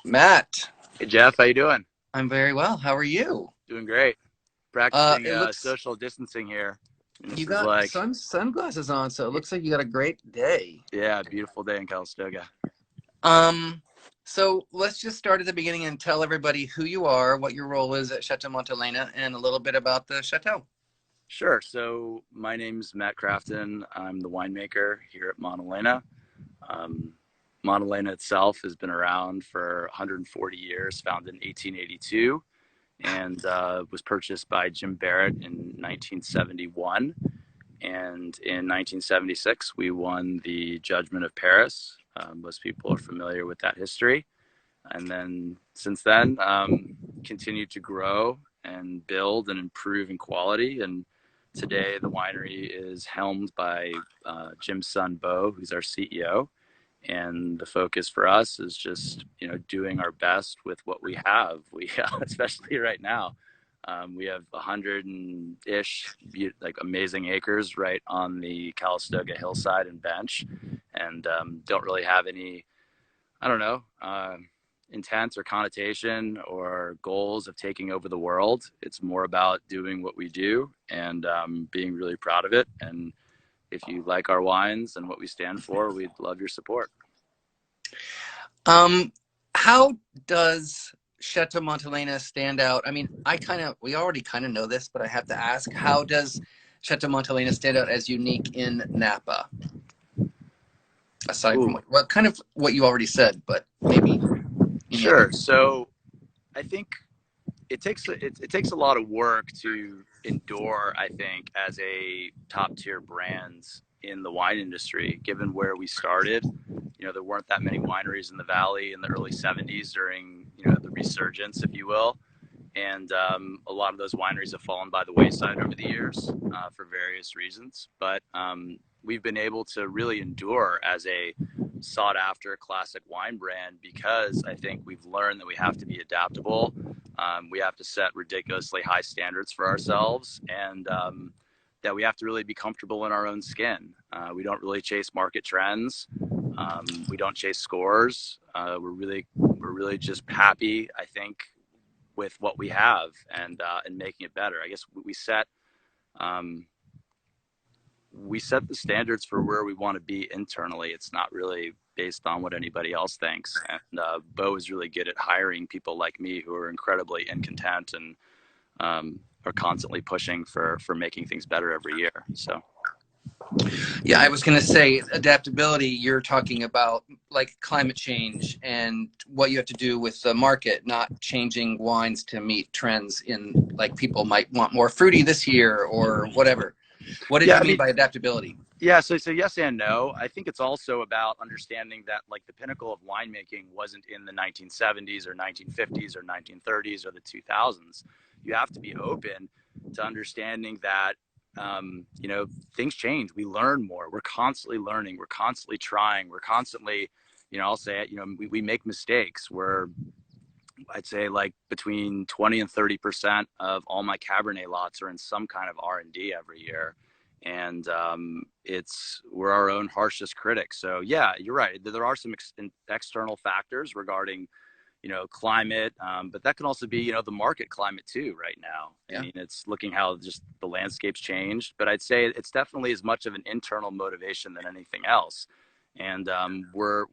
Matt, Hey Jeff, how you doing? I'm very well. How are you? Doing great. Practicing It looks social distancing here. And you this is got like, sunglasses on, so it looks like you got a great day. yeah, beautiful day in Calistoga. Um, so let's just start at the beginning and tell everybody who you are, what your role is at Chateau Montelena, and a little bit about the chateau. Sure. So my name's Matt Crafton. I'm the winemaker here at Montelena. Um, Montelena itself has been around for 140 years, founded in 1882, and was purchased by Jim Barrett in 1971. And in 1976, we won the Judgment of Paris. Most people are familiar with that history. And then since then, continued to grow and build and improve in quality. And today, the winery is helmed by Jim's son, Bo, who's our CEO. And the focus for us is just doing our best with what we have. We especially right now, we have 100-ish like amazing acres right on the Calistoga hillside and bench, and don't really have any, I don't know, intent or connotation or goals of taking over the world. It's more about doing what we do and being really proud of it. And if you like our wines and what we stand for, we'd love your support. Um, how does Chateau Montelena stand out? I mean, we already kind of know this, but I have to ask, how does Chateau Montelena stand out as unique in Napa? Aside from Ooh, what you already said, but maybe any other. sure. So I think it takes a lot of work to endure, I think, as a top tier brand in the wine industry, given where we started. There weren't that many wineries in the valley in the early 70s during, the resurgence, if you will. And a lot of those wineries have fallen by the wayside over the years for various reasons. But we've been able to really endure as a sought after classic wine brand because I think we've learned that we have to be adaptable. We have to set ridiculously high standards for ourselves, and that we have to really be comfortable in our own skin. We don't really chase market trends. We don't chase scores. We're really just happy, I think, with what we have and making it better. I guess um, we set the standards for where we want to be internally. It's not really based on what anybody else thinks. And Bo is really good at hiring people like me who are incredibly incontent and are constantly pushing for making things better every year. So. Yeah, I was going to say adaptability. You're talking about like climate change and what you have to do with the market, not changing wines to meet trends in like people might want more fruity this year or whatever. What did Yeah, you I mean mean, by adaptability? yeah, so yes and no. I think it's also about understanding that like the pinnacle of winemaking wasn't in the 1970s or 1950s or 1930s or the 2000s. You have to be open to understanding that things change. We learn more. We're constantly learning. We're constantly trying. We're constantly, I'll say it. We make mistakes. I'd say like between 20 and 30% of all my Cabernet lots are in some kind of R&D every year, and we're our own harshest critics. So yeah, you're right. There are some external factors regarding climate, but that can also be the market climate too right now. I Yeah. mean, it's looking how just the landscape's changed, but I'd say it's definitely as much of an internal motivation than anything else. And we're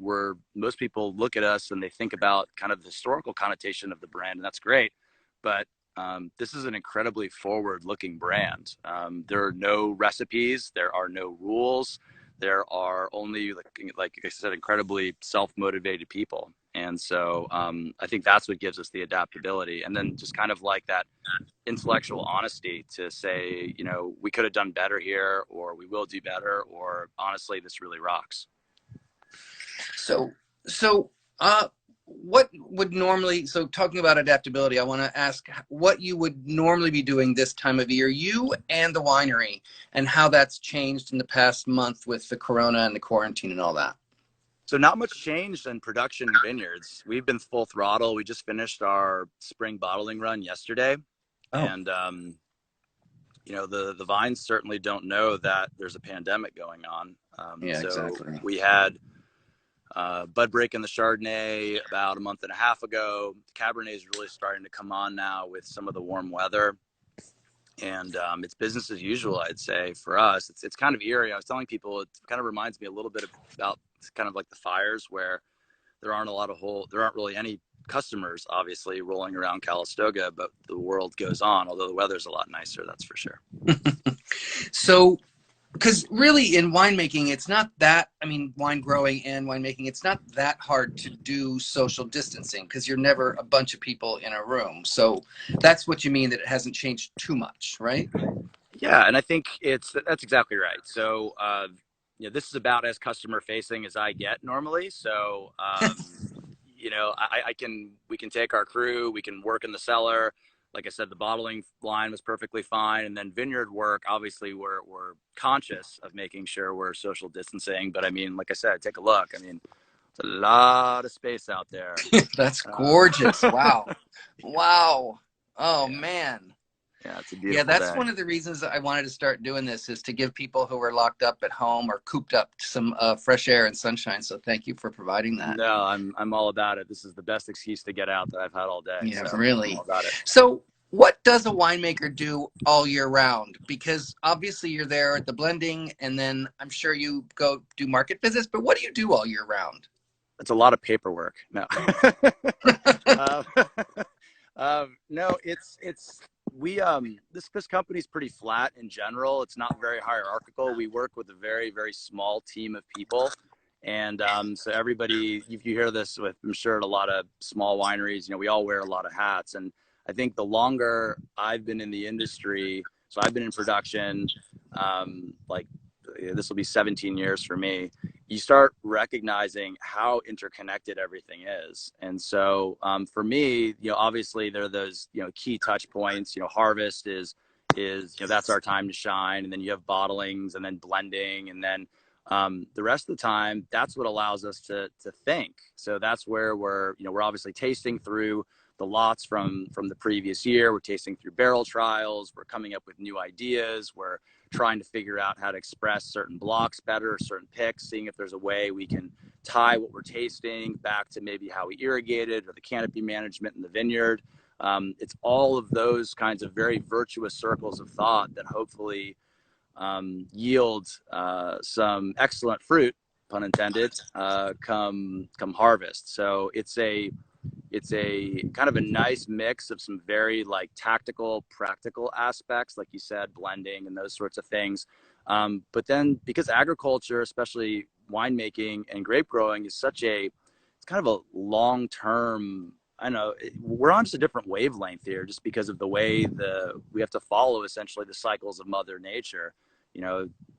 most people look at us and they think about kind of the historical connotation of the brand, and that's great, but this is an incredibly forward-looking brand. There are no recipes, there are no rules, there are only like I said, incredibly self-motivated people. And so I think that's what gives us the adaptability, and then just kind of like that intellectual honesty to say, we could have done better here, or we will do better, or honestly, this really rocks. So, so what would normally, so talking about adaptability, I want to ask what you would normally be doing this time of year, you and the winery, and how that's changed in the past month with the corona and the quarantine and all that. So not much changed in production in vineyards. We've been full throttle. We just finished our spring bottling run yesterday, Oh, and the vines certainly don't know that there's a pandemic going on. yeah, So exactly. we had bud break in the Chardonnay about a month and a half ago. Cabernet is really starting to come on now with some of the warm weather. And it's business as usual, I'd say, for us. It's kind of eerie. I was telling people, it kind of reminds me a little bit about kind of like the fires, where there aren't really any customers, obviously, rolling around Calistoga, but the world goes on, although the weather's a lot nicer, that's for sure. So, because really in winemaking, it's not that, I mean, wine growing and winemaking, it's not that hard to do social distancing because you're never a bunch of people in a room. So that's what you mean, that it hasn't changed too much, right? Yeah, and I think that's exactly right. So, this is about as customer facing as I get normally. So, we can take our crew, we can work in the cellar. Like I said, the bottling line was perfectly fine. And then vineyard work, obviously we're conscious of making sure we're social distancing. But I mean, like I said, take a look. I mean, it's a lot of space out there. That's gorgeous. Wow. Wow. Oh, yeah. man. Yeah, it's a beautiful Yeah, that's day. one of the reasons I wanted to start doing this, is to give people who are locked up at home or cooped up some fresh air and sunshine. So thank you for providing that. No, I'm all about it. This is the best excuse to get out that I've had all day. Yeah, So really. I'm all about it. So what does a winemaker do all year round? Because obviously you're there at the blending, and then I'm sure you go do market visits, but what do you do all year round? It's a lot of paperwork. No. No, this company's pretty flat in general. It's not very hierarchical. We work with a very, very small team of people. And so everybody, if you hear this with, I'm sure, at a lot of small wineries, we all wear a lot of hats. And I think the longer I've been in the industry, so I've been in production, this will be 17 years for me, you start recognizing how interconnected everything is. And so for me, obviously there are those, key touch points. Harvest is that's our time to shine. And then you have bottlings and then blending. And then the rest of the time, that's what allows us to think. So that's where we're obviously tasting through the lots from the previous year. We're tasting through barrel trials. We're coming up with new ideas. We're trying to figure out how to express certain blocks better, certain picks, seeing if there's a way we can tie what we're tasting back to maybe how we irrigated or the canopy management in the vineyard. It's all of those kinds of very virtuous circles of thought that hopefully yield some excellent fruit, pun intended, come harvest. So it's a kind of a nice mix of some very tactical, practical aspects, like you said, blending and those sorts of things. But then because agriculture, especially winemaking and grape growing, is it's kind of a long-term, I know we're on just a different wavelength here, just because of the way we have to follow essentially the cycles of Mother Nature.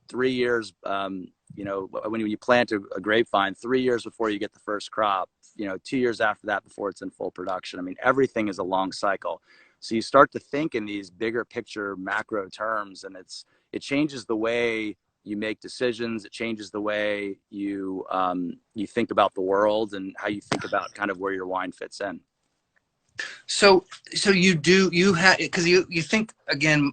3 years, when you plant a grapevine, 3 years before you get the first crop, 2 years after that before it's in full production. I mean, everything is a long cycle. So you start to think in these bigger picture macro terms, and it changes the way you make decisions. It changes the way you think about the world and how you think about kind of where your wine fits in. So because you think, again,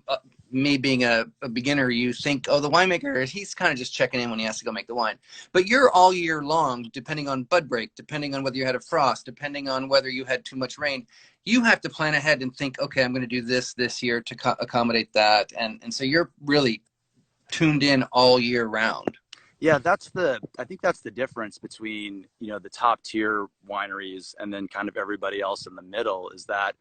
me being a beginner, you think, oh, the winemaker, he's kind of just checking in when he has to go make the wine. But you're all year long, depending on bud break, depending on whether you had a frost, depending on whether you had too much rain, you have to plan ahead and think, okay, I'm going to do this year to accommodate that. And so you're really tuned in all year round. Yeah, I think that's the difference between, the top tier wineries and then kind of everybody else in the middle, is that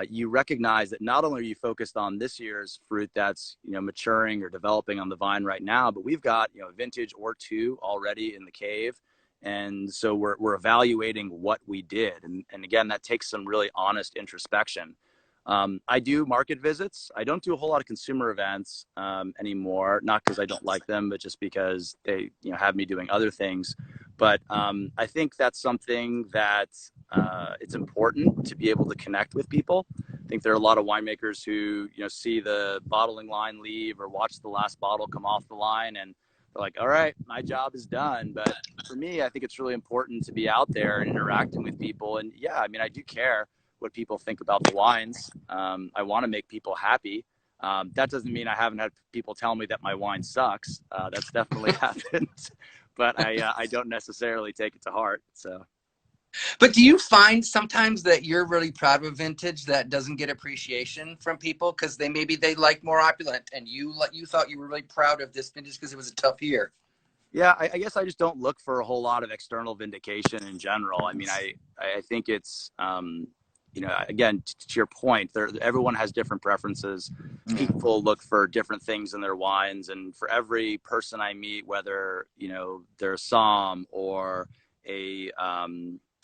you recognize that not only are you focused on this year's fruit that's, maturing or developing on the vine right now, but we've got, a vintage or two already in the cave. And so we're evaluating what we did. And again, that takes some really honest introspection. I do market visits. I don't do a whole lot of consumer events anymore, not because I don't like them, but just because they have me doing other things. But I think that's something that it's important to be able to connect with people. I think there are a lot of winemakers who see the bottling line leave or watch the last bottle come off the line, and they're like, all right, my job is done. But for me, I think it's really important to be out there and interacting with people. And yeah, I mean, I do care what people think about the wines. I want to make people happy. That doesn't mean I haven't had people tell me that my wine sucks. That's definitely happened. but I don't necessarily take it to heart. So. But do you find sometimes that you're really proud of a vintage that doesn't get appreciation from people because maybe they like more opulent, and you thought you were really proud of this vintage because it was a tough year? Yeah, I guess I just don't look for a whole lot of external vindication in general. I mean, I think it's, you know, again, to your point, everyone has different preferences. People look for different things in their wines, and for every person I meet, whether, you know, they're a somm or a,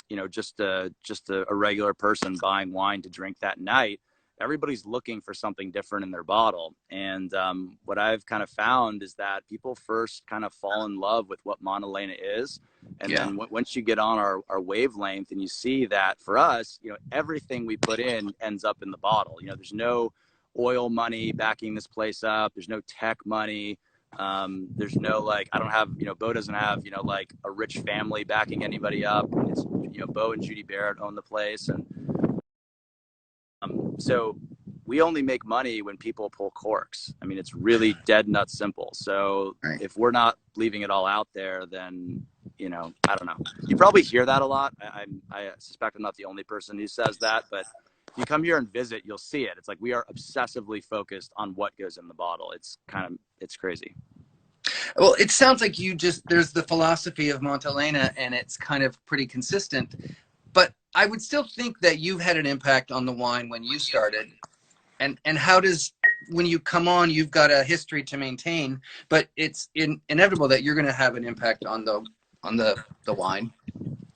you know, just a regular person buying wine to drink that night, everybody's looking for something different in their bottle. And what I've kind of found is that people first kind of fall in love with what Montelena is. And then once you get on our wavelength and you see that for us, you know, everything we put in ends up in the bottle. You know, there's no oil money backing this place up. There's no tech money. There's no, like, I don't have, you know, Bo doesn't have, you know, like a rich family backing anybody up. It's, you know, Bo and Judy Barrett own the place. And so we only make money when people pull corks. I mean, it's really dead nuts simple. So if we're not leaving it all out there, then, you know, I don't know. You probably hear that a lot. I suspect I'm not the only person who says that, but if you come here and visit, you'll see it. It's like we are obsessively focused on what goes in the bottle. It's crazy. Well, it sounds like there's the philosophy of Montelena, and it's kind of pretty consistent. But I would still think that you've had an impact on the wine when you started. And how does, when you come on, you've got a history to maintain, but it's inevitable that you're going to have an impact on the wine.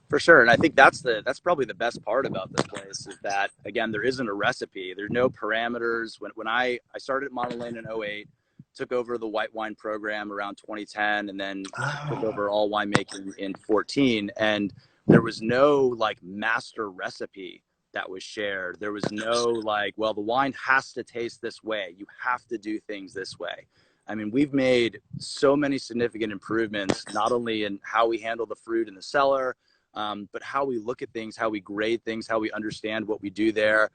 For sure. And I think that's probably the best part about this place is that, again, there isn't a recipe. There's no parameters. When I started at Montelena in 2008, took over the white wine program around 2010, and then took over all winemaking in 2014. And there was no like master recipe that was shared. There was no like, well, the wine has to taste this way. You have to do things this way. I mean, we've made so many significant improvements, not only in how we handle the fruit in the cellar, but how we look at things, how we grade things, how we understand what we do there,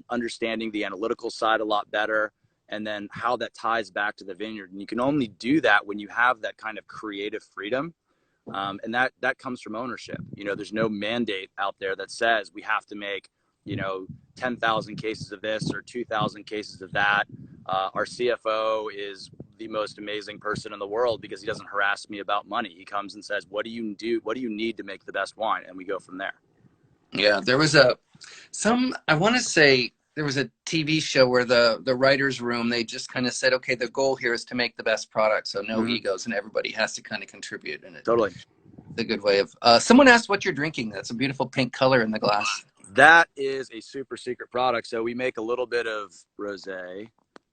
understanding the analytical side a lot better, and then how that ties back to the vineyard. And you can only do that when you have that kind of creative freedom. And that comes from ownership. You know, there's no mandate out there that says we have to make, you know, 10,000 cases of this or 2,000 cases of that. Our CFO is the most amazing person in the world because he doesn't harass me about money. He comes and says, what do you do? What do you need to make the best wine? And we go from there. Yeah, there was I want to say there was a TV show where the writer's room, they just kind of said, okay, the goal here is to make the best product. So no egos, and everybody has to kind of contribute. And Totally. The good way of, someone asked what you're drinking. That's a beautiful pink color in the glass. That is a super secret product. So we make a little bit of rosé.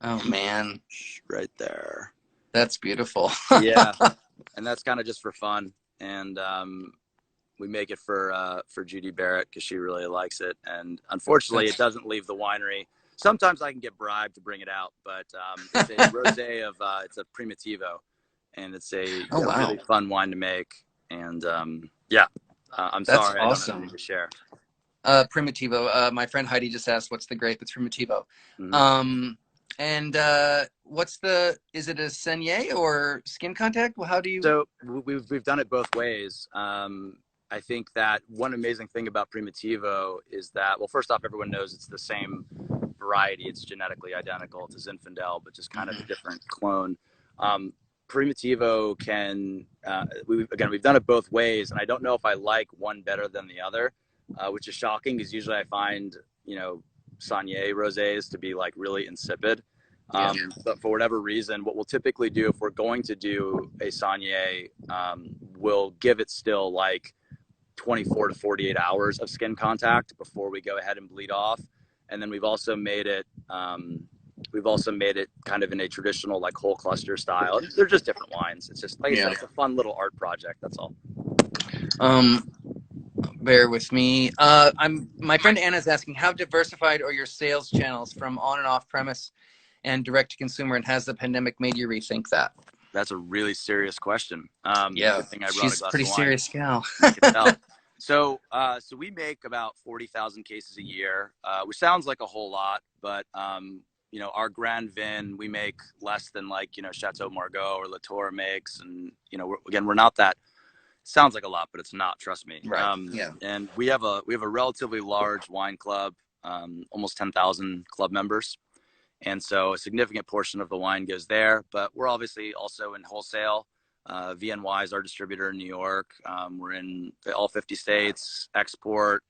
Oh man. Right there. That's beautiful. Yeah. And that's kind of just for fun. And, we make it for Judy Barrett because she really likes it. And unfortunately, it doesn't leave the winery. Sometimes I can get bribed to bring it out, but it's a rosé it's a Primitivo, and it's a really fun wine to make. And I'm sorry, awesome. I don't have to share. Primitivo. My friend Heidi just asked, what's the grape? It's Primitivo. And is it a saignée or skin contact? Well, how do you? So we've done it both ways. I think that one amazing thing about Primitivo is that, well, first off, everyone knows it's the same variety. It's genetically identical to Zinfandel, but just kind of a different clone. Primitivo can, we've done it both ways, and I don't know if I like one better than the other, which is shocking because usually I find, you know, saignée rosés to be like really insipid. But for whatever reason, what we'll typically do if we're going to do a saignée, we'll give it still like 24 to 48 hours of skin contact before we go ahead and bleed off. And then we've also made it kind of in a traditional like whole cluster style. They're just different wines. It's just like I said, it's a fun little art project. That's all. Bear with me. My friend Anna's asking, how diversified are your sales channels from on and off premise and direct to consumer, and has the pandemic made you rethink that? That's a really serious question. She's a pretty serious gal. So we make about 40,000 cases a year, which sounds like a whole lot, but our Grand Vin, we make less than like, Chateau Margaux or Latour makes. And, we're not that, sounds like a lot, but it's not, trust me. Right. Yeah. And we have a relatively large wine club, almost 10,000 club members. And so a significant portion of the wine goes there, but we're obviously also in wholesale. VNY is our distributor in New York. We're in all 50 states, export.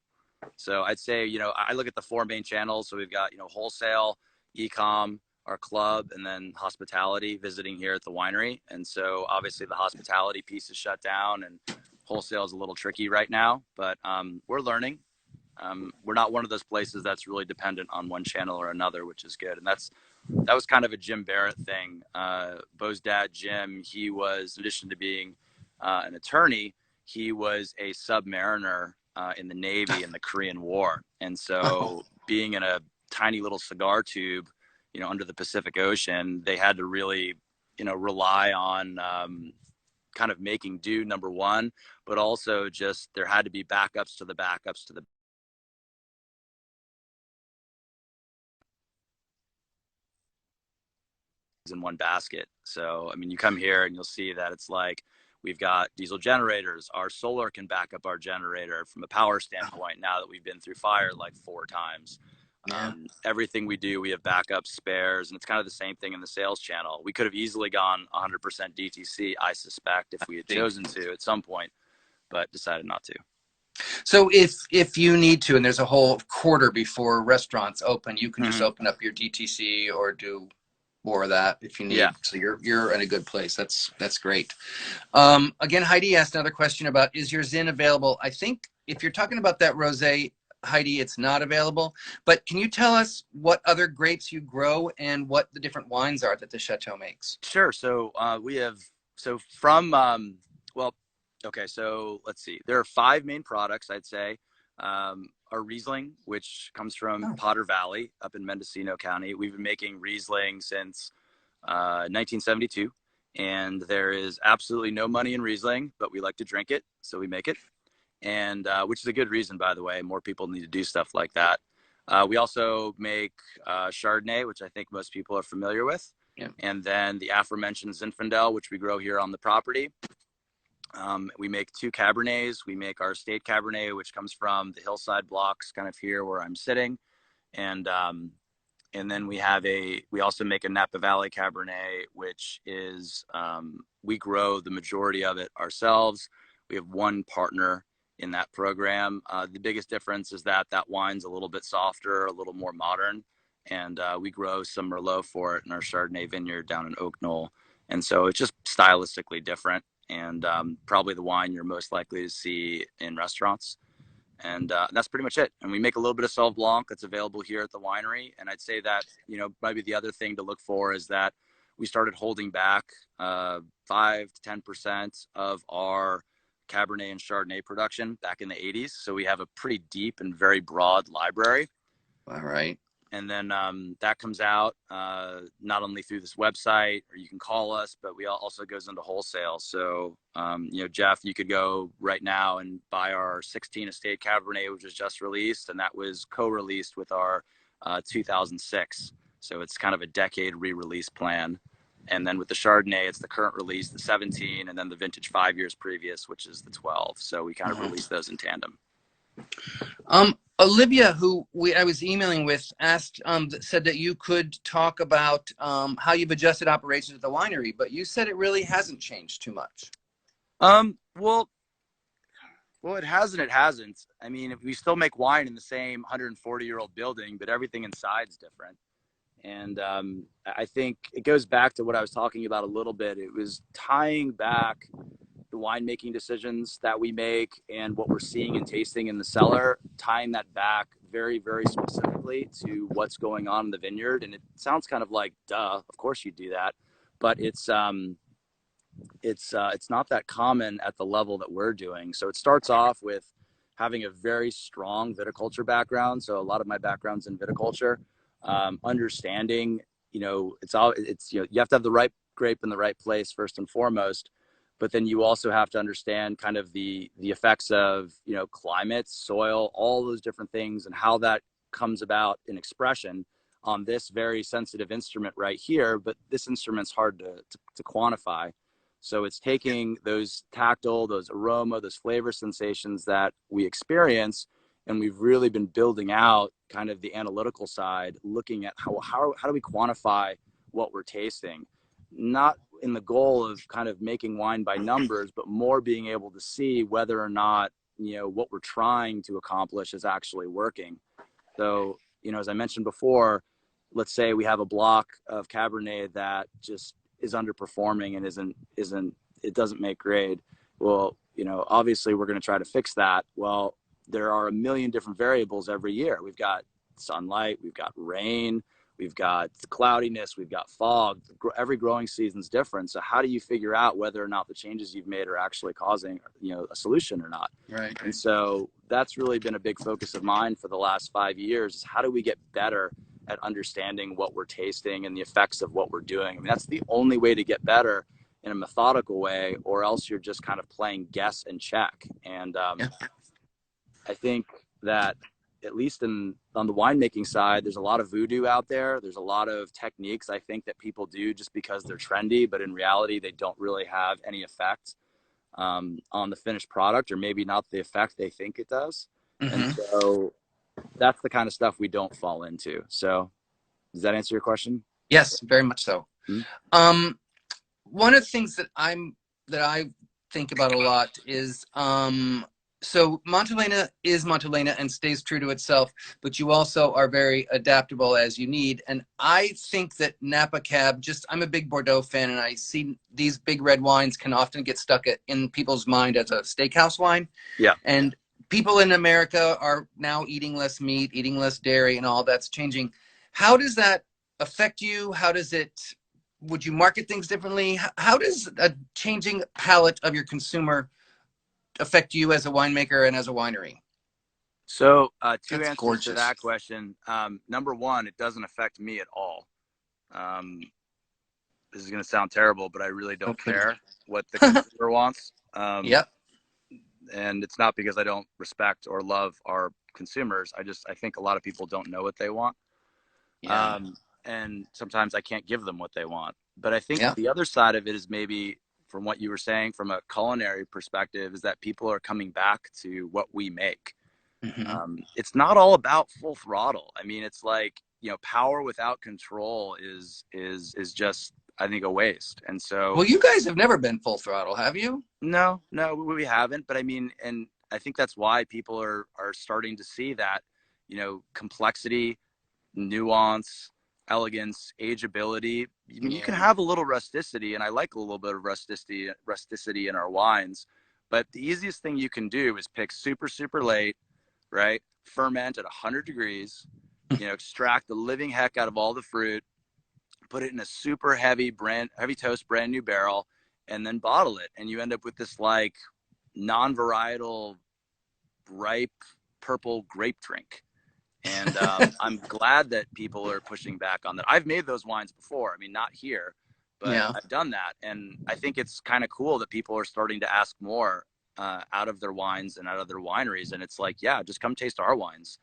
So I'd say, I look at the four main channels. So we've got, wholesale, e-com, our club, and then hospitality visiting here at the winery. And so obviously the hospitality piece is shut down and wholesale is a little tricky right now, but we're learning. We're not one of those places that's really dependent on one channel or another, which is good. And that was kind of a Jim Barrett thing. Bo's dad, Jim, he was, in addition to being an attorney, he was a submariner in the Navy in the Korean War. And so being in a tiny little cigar tube, under the Pacific Ocean, they had to really, rely on kind of making do, number one, but also just there had to be backups to the backups to the in one basket. So, I mean, you come here and you'll see that it's like we've got diesel generators. Our solar can back up our generator from a power standpoint now that we've been through fire like 4 times. Yeah. Everything we do, we have backup spares, and it's kind of the same thing in the sales channel. We could have easily gone 100% DTC, I suspect, if we had chosen to at some point, but decided not to. So if you need to, and there's a whole quarter before restaurants open, you can just open up your DTC or do more of that if you need. Yeah. So you're in a good place. That's great. Again, Heidi asked another question about, is your Zin available? I think if you're talking about that rosé, Heidi, it's not available. But can you tell us what other grapes you grow and what the different wines are that the Chateau makes? Sure. So we have, so from, well, okay, so let's see. There are 5 main products, I'd say. Our Riesling, which comes from Potter Valley up in Mendocino County. We've been making Riesling since 1972, and there is absolutely no money in Riesling, but we like to drink it, so we make it, and which is a good reason, by the way. More people need to do stuff like that. We also make Chardonnay, which I think most people are familiar with, and then the aforementioned Zinfandel, which we grow here on the property. We make 2 Cabernets. We make our Estate Cabernet, which comes from the hillside blocks kind of here where I'm sitting. And then we also make a Napa Valley Cabernet, which is, we grow the majority of it ourselves. We have one partner in that program. The biggest difference is that wine's a little bit softer, a little more modern. And we grow some Merlot for it in our Chardonnay vineyard down in Oak Knoll. And so it's just stylistically different. And probably the wine you're most likely to see in restaurants. And that's pretty much it. And we make a little bit of Sauv Blanc that's available here at the winery. And I'd say that, maybe the other thing to look for is that we started holding back 5 to 10% of our Cabernet and Chardonnay production back in the 80s. So we have a pretty deep and very broad library. All right. And then that comes out not only through this website, or you can call us, but we also goes into wholesale. So, Jeff, you could go right now and buy our 16 Estate Cabernet, which was just released, and that was co-released with our 2006. So it's kind of a decade re-release plan. And then with the Chardonnay, it's the current release, the 17, and then the vintage 5 years previous, which is the 12. So we kind of release those in tandem. Olivia, who I was emailing with, asked, said that you could talk about how you've adjusted operations at the winery, but you said it really hasn't changed too much. Well, it hasn't. It hasn't. I mean, we still make wine in the same 140-year-old building, but everything inside's different. And I think it goes back to what I was talking about a little bit. It was tying back the winemaking decisions that we make and what we're seeing and tasting in the cellar, tying that back very, very specifically to what's going on in the vineyard. And it sounds kind of like, duh, of course you do that, but it's not that common at the level that we're doing. So it starts off with having a very strong viticulture background. So a lot of my background's in viticulture, understanding, you have to have the right grape in the right place first and foremost. But then you also have to understand kind of the effects of, climate, soil, all those different things and how that comes about in expression on this very sensitive instrument right here, but this instrument's hard to quantify. So it's taking those tactile, those aroma, those flavor sensations that we experience, and we've really been building out kind of the analytical side, looking at how do we quantify what we're tasting, not in the goal of kind of making wine by numbers, but more being able to see whether or not, you know, what we're trying to accomplish is actually working. So, you know, as I mentioned before, let's say we have a block of Cabernet that just is underperforming and it doesn't make grade. Well, you know, obviously we're going to try to fix that. Well, there are a million different variables every year. We've got sunlight, we've got rain, we've got cloudiness, we've got fog. Every growing season's different. So how do you figure out whether or not the changes you've made are actually causing, you know, a solution or not? Right. And so that's really been a big focus of mine for the last 5 years, is how do we get better at understanding what we're tasting and the effects of what we're doing. I mean, that's the only way to get better in a methodical way, or else you're just kind of playing guess and check. And I think that at least on the winemaking side, there's a lot of voodoo out there. There's a lot of techniques I think that people do just because they're trendy, but in reality, they don't really have any effect on the finished product, or maybe not the effect they think it does. Mm-hmm. And so that's the kind of stuff we don't fall into. So does that answer your question? Yes, very much so. Mm-hmm. One of the things that I think about a lot is so Montelena is Montelena and stays true to itself, but you also are very adaptable as you need. And I think that Napa Cab, I'm a big Bordeaux fan, and I see these big red wines can often get stuck in people's mind as a steakhouse wine. Yeah. And people in America are now eating less meat, eating less dairy, and all that's changing. How does that affect you? Would you market things differently? How does a changing palate of your consumer affect you as a winemaker and as a winery? So two That's answers gorgeous. to that question. Number one, it doesn't affect me at all. This is going to sound terrible, but I really don't care what the consumer wants. Yep. And it's not because I don't respect or love our consumers. I think a lot of people don't know what they want. Yeah. And sometimes I can't give them what they want. But I think Yeah. the other side of it is, maybe from what you were saying from a culinary perspective, is that people are coming back to what we make. Mm-hmm. It's not all about full throttle. I mean, it's like, you know, power without control is just, I think, a waste. And so, Well, you guys have never been full throttle, have you? no, we haven't. But I mean, and I think that's why people are starting to see that, you know, complexity, nuance, elegance, ageability. I mean, you can have a little rusticity, and I like a little bit of rusticity in our wines. But the easiest thing you can do is pick super, super late, right? Ferment at 100 degrees, you know, extract the living heck out of all the fruit, put it in a super heavy toast, brand new barrel, and then bottle it. And you end up with this like non-varietal, ripe, purple grape drink. And I'm glad that people are pushing back on that. I've made those wines before. I mean, not here, but I've done that. And I think it's kind of cool that people are starting to ask more out of their wines and out of their wineries. And it's like, yeah, just come taste our wines.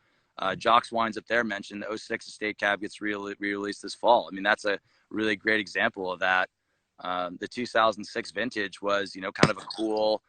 Jock's Wines up there mentioned the 06 Estate Cab gets re-released this fall. I mean, that's a really great example of that. The 2006 vintage was, you know, kind of a cool,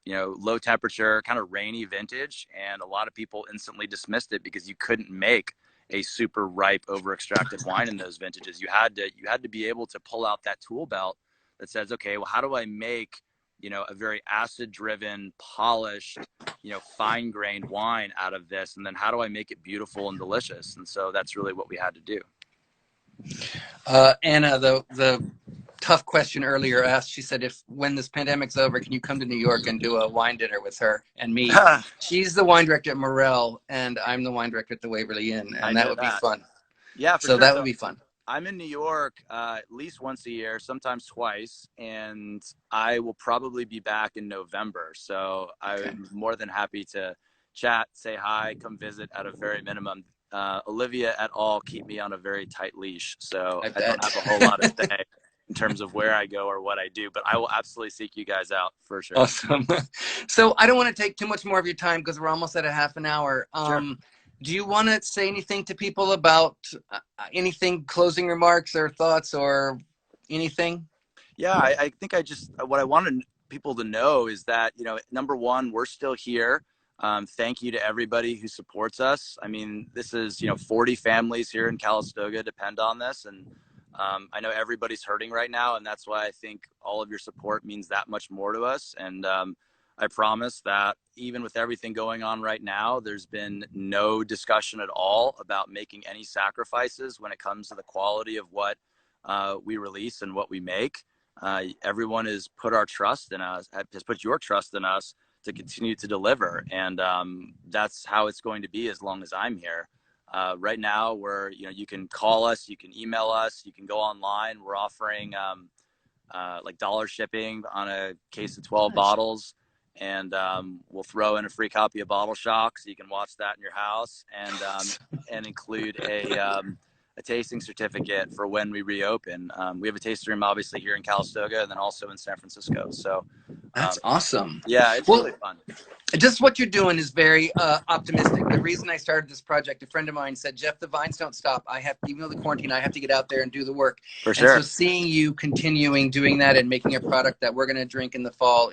you know, low temperature, kind of rainy vintage. And a lot of people instantly dismissed it because you couldn't make a super ripe, over extracted wine in those vintages. You had to be able to pull out that tool belt that says, okay, well, how do I make, you know, a very acid driven, polished, you know, fine grained wine out of this? And then how do I make it beautiful and delicious? And so that's really what we had to do. Anna, the tough question earlier asked, she said, when this pandemic's over, can you come to New York and do a wine dinner with her and me? She's the wine director at Morel, and I'm the wine director at the Waverly Inn, and that would be fun. Yeah, for so sure. That would be fun. I'm in New York at least once a year, sometimes twice, and I will probably be back in November. So I'm more than happy to chat, say hi, come visit at a very minimum. Olivia et al. Keep me on a very tight leash, so I don't have a whole lot to say in terms of where I go or what I do, but I will absolutely seek you guys out for sure. Awesome. So I don't want to take too much more of your time because we're almost at a half an hour. Sure. Do you want to say anything to people about anything, closing remarks or thoughts or anything? Yeah, I think what I wanted people to know is that, number one, we're still here. Thank you to everybody who supports us. I mean, this is, 40 families here in Calistoga depend on this. And I know everybody's hurting right now. And that's why I think all of your support means that much more to us. And I promise that even with everything going on right now, there's been no discussion at all about making any sacrifices when it comes to the quality of what we release and what we make. Everyone has put our trust in us, has put your trust in us to continue to deliver. And that's how it's going to be as long as I'm here. Right now, you can call us, you can email us, you can go online. We're offering like dollar shipping on a case of 12 bottles. And we'll throw in a free copy of Bottle Shock so you can watch that in your house, and include a tasting certificate for when we reopen. We have a tasting room obviously here in Calistoga and then also in San Francisco. So That's awesome. yeah, it's Well, really fun. just what you're doing is very optimistic. The reason I started this project, a friend of mine said, Jeff, the vines don't stop. Even though the quarantine, I have to get out there and do the work. For sure. And so seeing you continuing doing that and making a product that we're going to drink in the fall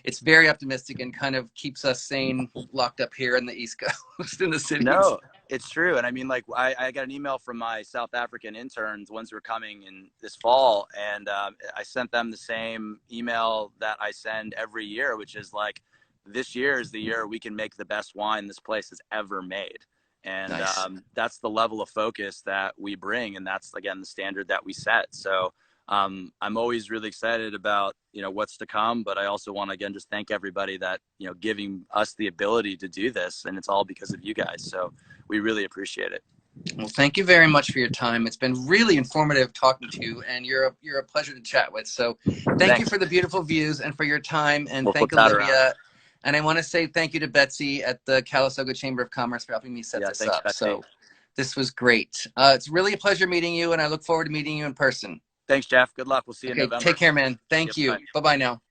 it's very optimistic and kind of keeps us sane, locked up here in the East Coast in the cities. No, it's true. And I mean, like, I got an email from my South African interns, ones who are coming in this fall, and I sent them the same email that I send every year, which is like, this year is the year we can make the best wine this place has ever made. And nice. That's the level of focus that we bring. And that's, again, the standard that we set. So I'm always really excited about, what's to come. But I also want to, again, just thank everybody that, giving us the ability to do this. And it's all because of you guys. So we really appreciate it. Well, thank you very much for your time. It's been really informative talking to you, and you're a pleasure to chat with. So thank you for the beautiful views and for your time. And thank Olivia. And I want to say thank you to Betsy at the Calistoga Chamber of Commerce for helping me set this up. Betsy. So this was great. It's really a pleasure meeting you, and I look forward to meeting you in person. Thanks, Jeff. Good luck. We'll see you in November. Take care, man. Thank you. Bye-bye now.